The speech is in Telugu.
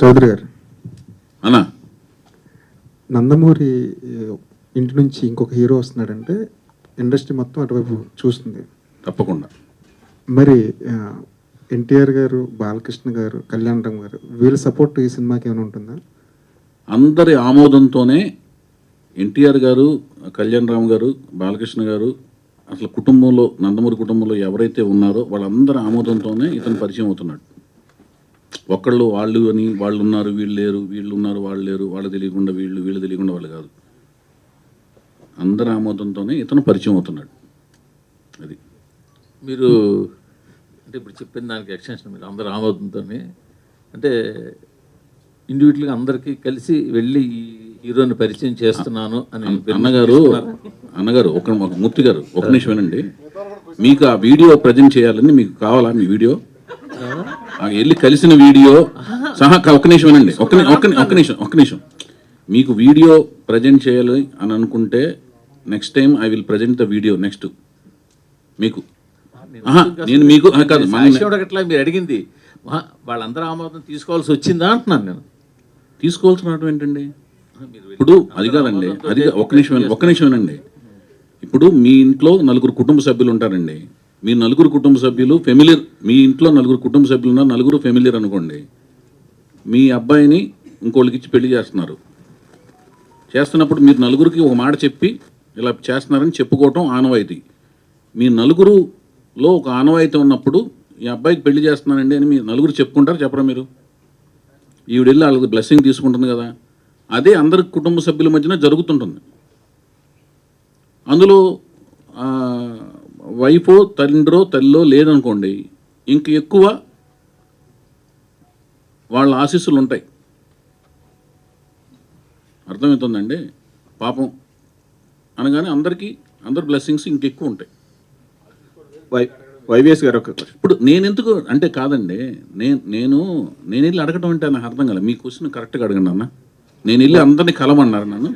చౌదరి గారు అన్నా నందమూరి ఇంటి నుంచి ఇంకొక హీరో వస్తున్నాడంటే ఇండస్ట్రీ మొత్తం అటువైపు చూస్తుంది. తప్పకుండా. మరి ఎన్టీఆర్ గారు, బాలకృష్ణ గారు, కళ్యాణ్ రామ్ గారు వీళ్ళ సపోర్ట్ ఈ సినిమాకి ఏమైనా ఉంటుందా? అందరి ఆమోదంతోనే ఎన్టీఆర్ గారు, కళ్యాణ్ రామ్ గారు, బాలకృష్ణ గారు, అసలు కుటుంబంలో నందమూరి కుటుంబంలో ఎవరైతే ఉన్నారో వాళ్ళందరి ఆమోదంతోనే ఇతను పరిచయం అవుతున్నాడు. ఒక్కళ్ళు వాళ్ళు అని వాళ్ళు ఉన్నారు వీళ్ళు లేరు, వీళ్ళు ఉన్నారు వాళ్ళు లేరు, వాళ్ళు తెలియకుండా వీళ్ళు, వీళ్ళు తెలియకుండా వాళ్ళు కాదు. అందరి ఆమోదంతోనే ఇతను పరిచయం అవుతున్నాడు. అది మీరు అంటే ఇప్పుడు చెప్పిన దానికి ఎక్స్టెన్షన్ మీరు అందరు ఆమోదంతోనే అంటే ఇండివిజువల్గా అందరికీ కలిసి వెళ్ళి ఈ హీరోని పరిచయం చేస్తున్నాను అని అన్నగారు ఒక మూర్తి గారు ఒక నిమిషం వినండి. మీకు ఆ వీడియో ప్రజెంట్ చేయాలని మీకు కావాలా? మీ వీడియో వెళ్ళి కలిసిన వీడియో సహా ఒక నిమిషం వినండి. ఒక్క నిమిషం మీకు వీడియో ప్రజెంట్ చేయాలి అని అనుకుంటే next time I will present the video next మీకు. నేను మీకు కాదు అట్లా మీరు అడిగింది వాళ్ళందరూ ఆమోదం తీసుకోవాల్సి వచ్చిందా అంటున్నాను నేను. తీసుకోవాల్సిన ఏంటండి? ఇప్పుడు అది కాదండి, అది ఒక్క నిమిషం వినండి. ఇప్పుడు మీ ఇంట్లో నలుగురు కుటుంబ సభ్యులు ఉంటారండి. మీ నలుగురు కుటుంబ సభ్యులు ఫెమిలియర్, మీ ఇంట్లో నలుగురు కుటుంబ సభ్యులు ఉన్నారు, నలుగురు ఫెమిలియర్ అనుకోండి. మీ అబ్బాయిని ఇంకోళ్ళకి ఇచ్చి పెళ్లి చేస్తున్నప్పుడు మీరు నలుగురికి ఒక మాట చెప్పి ఇలా చేస్తున్నారని చెప్పుకోవటం ఆనవాయితీ. మీ నలుగురులో ఒక ఆనవాయితీ ఉన్నప్పుడు ఈ అబ్బాయికి పెళ్లి చేస్తున్నానండి అని మీరు నలుగురు చెప్పుకుంటారు, చెప్పరా? మీరు ఈవిడెళ్ళి వాళ్ళకి బ్లెస్సింగ్ తీసుకుంటుంది కదా, అదే అందరి కుటుంబ సభ్యుల మధ్యన జరుగుతుంటుంది. అందులో వైఫో తండ్రో తల్లో లేదనుకోండి, ఇంక ఎక్కువ వాళ్ళ ఆశీస్సులు ఉంటాయి. అర్థమవుతుందండి? పాపం అనగానే అందరి బ్లెస్సింగ్స్ ఇంకెక్కువ ఉంటాయి. వైవిఎస్ గారు ఇప్పుడు నేనెందుకు అంటే కాదండి, నేను వెళ్ళి అడగటం అంటే నాకు అర్థం కాలేదు. మీ క్వశ్చన్ కరెక్ట్గా అడగండి అన్న. నేను వెళ్ళి అందరినీ కలమన్నారు నన్ను.